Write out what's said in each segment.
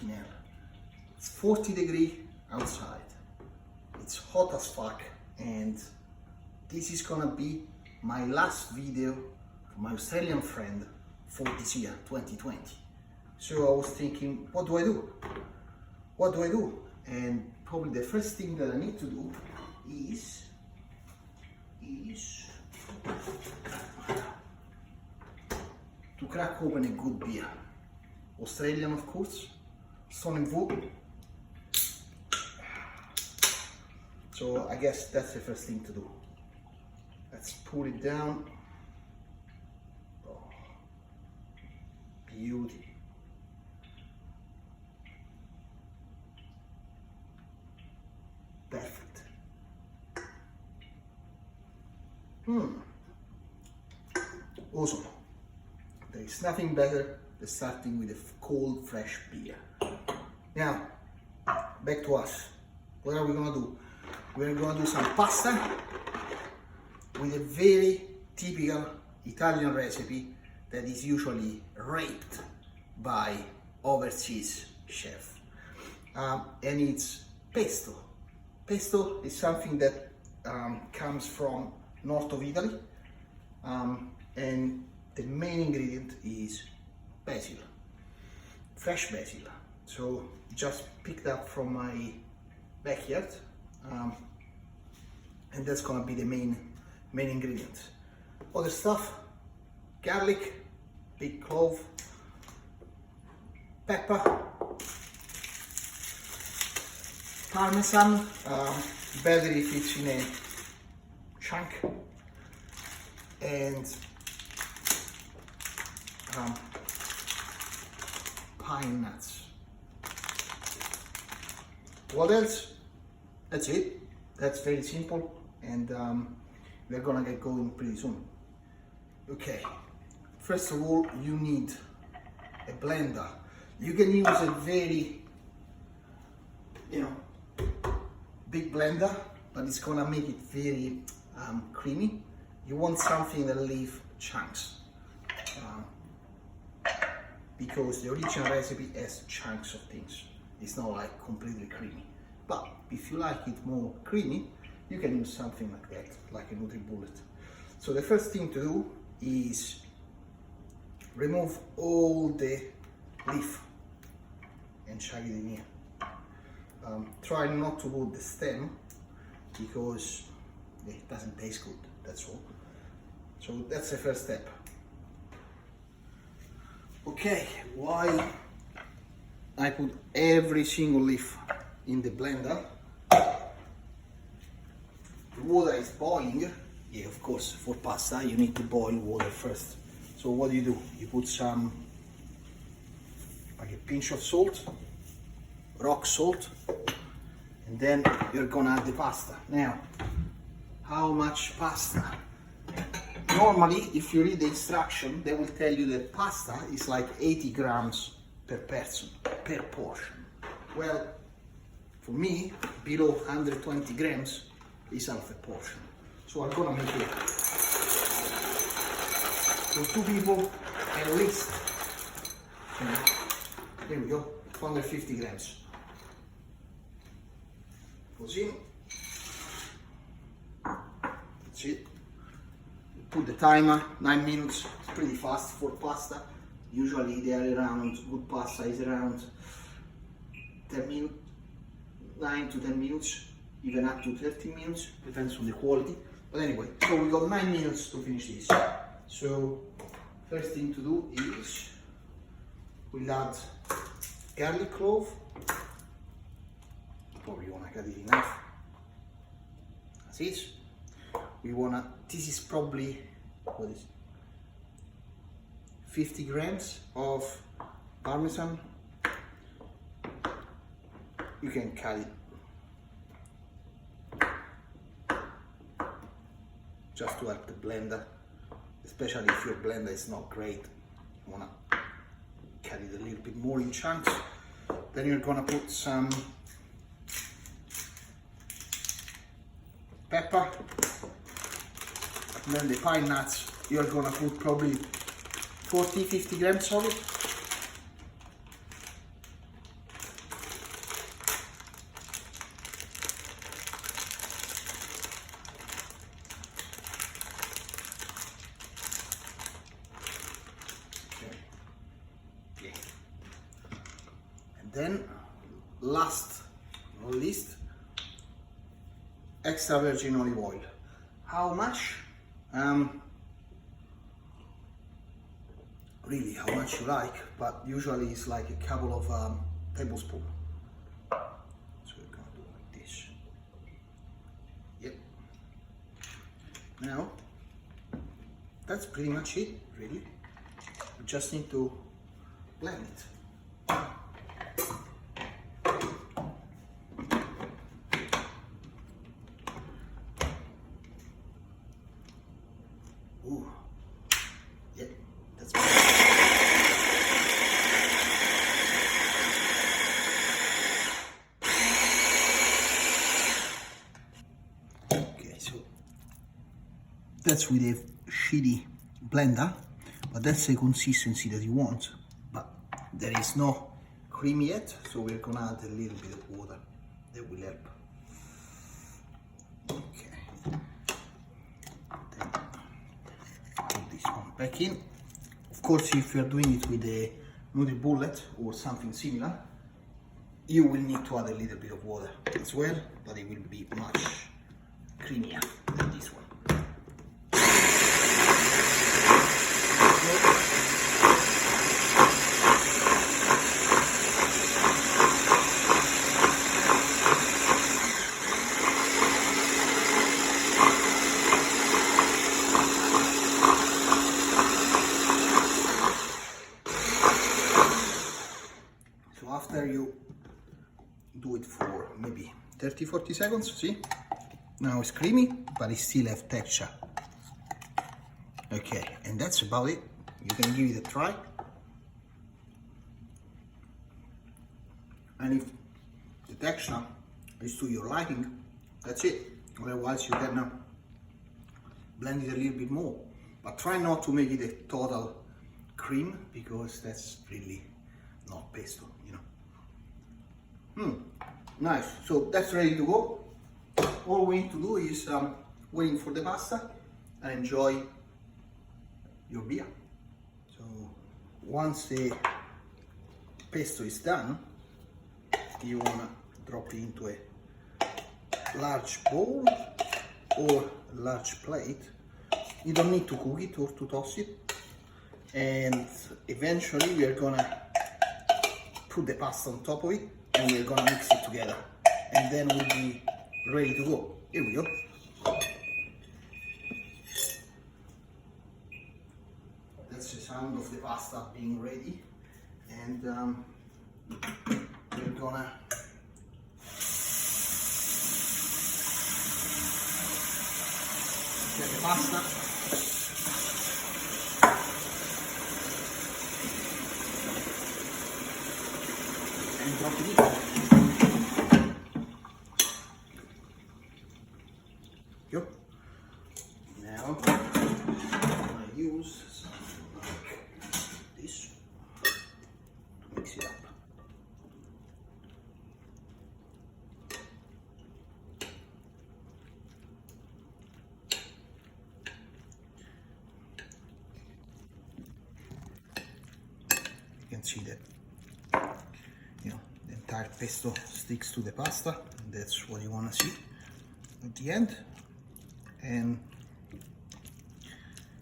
fucking hell. It's 40 degrees outside. It's hot as fuck, and this is gonna be my last video for my Australian friend for this year, 2020. So I was thinking, what do I do? What do I do? And probably the first thing that I need to do is to crack open a good beer. Australian, of course, Stone Wood. So I guess that's the first thing to do. Let's pull it down. Oh, beauty. Perfect. Awesome. There is nothing better than starting with a cold, fresh beer. Now, back to us. What are we gonna do? We're gonna do some pasta with a very typical Italian recipe that is usually raped by overseas chefs. And it's pesto. Pesto is something that comes from north of Italy, and the main ingredient is basil, fresh basil. So just picked up from my backyard, and that's gonna be the main ingredient. Other stuff: garlic, big clove, pepper, parmesan, better if it's in a chunk, and pine nuts. What else? That's it. That's very simple, and we're gonna get going pretty soon. Okay, first of all, you need a blender. You can use a very, big blender, but it's gonna make it very creamy. You want something that leaves chunks, because the original recipe has chunks of things. It's not like completely creamy. But if you like it more creamy, you can use something like that, like a NutriBullet. So the first thing to do is remove all the leaf and chuck it in here. Try not to put the stem because it doesn't taste good, that's all. So that's the first step. Okay, why I put every single leaf in the blender? The water is boiling. Yeah, of course, for pasta you need to boil water first. So what do? You put some, like a pinch of salt, rock salt, and then you're gonna add the pasta. Now, how much pasta? Normally, if you read the instruction, they will tell you that pasta is like 80 grams per person, per portion. Well, for me, below 120 grams is half a portion. So I'm gonna make it for 2 people at least. There we go, 250 grams. Così. That's it. Put the timer, 9 minutes, it's pretty fast for pasta. Usually they are around, good pasta is around 10 minutes, 9 to 10 minutes, even up to 30 minutes, depends on the quality. But anyway, so we got 9 minutes to finish this. So first thing to do is we'll add garlic clove. Probably wanna cut it enough. That's it. We wanna, this is probably, what is it? 50 grams of parmesan. You can cut it just to help the blender, especially if your blender is not great. You wanna cut it a little bit more in chunks. Then you're gonna put some pepper, and then the pine nuts. You're gonna put probably 40-50 grams of it. Then last but not least, extra virgin olive oil. How much? Really, how much you like, but usually it's like a couple of tablespoons. So we're gonna do like this. Yep. Now, that's pretty much it, really. We just need to blend it. Ooh. Yep, that's good. Okay, so that's with a shitty blender, but that's the consistency that you want. But there is no cream yet, so we're gonna add a little bit of water. That will help. Okay. Then put this one back in. Of course, if you're doing it with a noodle bullet or something similar, you will need to add a little bit of water as well, but it will be much creamier than this one. So after you do it for maybe 30-40 seconds, see? Now it's creamy, but it still has texture. Okay, and that's about it. You can give it a try. And if the texture is to your liking, that's it. Otherwise you can blend it a little bit more. But try not to make it a total cream, because that's really not pesto, you know. Nice. So that's ready to go. All we need to do is waiting for the pasta and enjoy your beer. So once the pesto is done, you wanna drop it into a large bowl or a large plate. You don't need to cook it or to toss it. And eventually we are gonna put the pasta on top of it and we're gonna mix it together. And then we'll be ready to go. Here we go. That's the sound of the pasta being ready. And we're gonna get the pasta. And drop it in. Go. Now I'm gonna use something like this to mix it up. You can see that, you know, the entire pesto sticks to the pasta. That's what you want to see at the end. And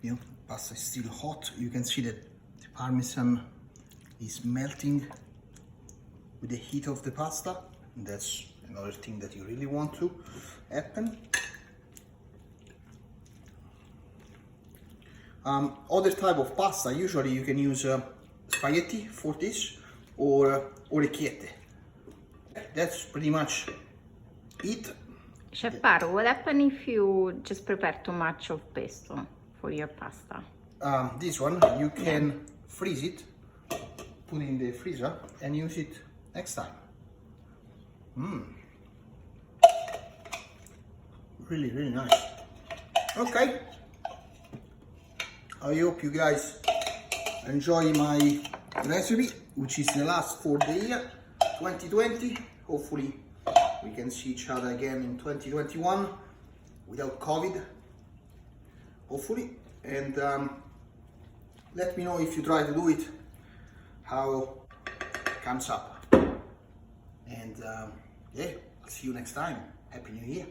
you know, pasta is still hot. You can see that the parmesan is melting with the heat of the pasta. And that's another thing that you really want to happen. Other type of pasta, usually you can use spaghetti for this, or orecchiette. That's pretty much it. Chef Parru, what happens if you just prepare too much of pesto for your pasta? This one, you can freeze it, put it in the freezer, and use it next time. Really, really nice. Okay. I hope you guys enjoy my recipe, which is the last for the year 2020. Hopefully we can see each other again in 2021 without COVID, hopefully. And let me know if you try to do it, how it comes up. yeah, I'll see you next time. Happy New Year.